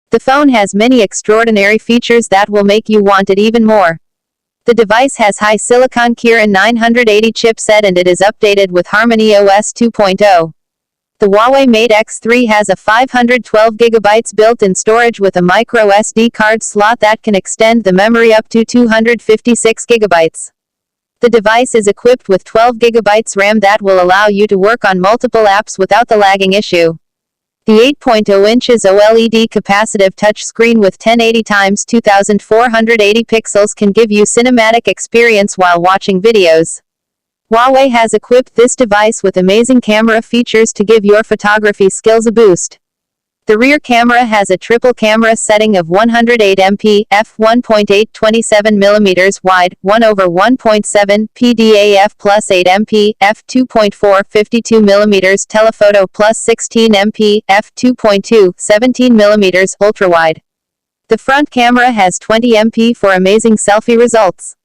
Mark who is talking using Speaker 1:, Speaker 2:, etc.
Speaker 1: The phone has many extraordinary features that will make you want it even more. The device has high silicon Kirin 980 chipset and it is updated with Harmony OS 2.0. The Huawei Mate X3 has a 512GB built-in storage with a micro SD card slot that can extend the memory up to 256GB. The device is equipped with 12GB RAM that will allow you to work on multiple apps without the lagging issue. The 8.0 inches OLED capacitive touchscreen with 1080x2480 pixels can give you cinematic experience while watching videos. Huawei has equipped this device with amazing camera features to give your photography skills a boost. The rear camera has a triple camera setting of 108MP, f1.8 27mm wide, 1/1.7 PDAF plus 8MP, f2.4 52mm telephoto plus 16MP, f2.2 17mm ultrawide. The front camera has 20MP for amazing selfie results.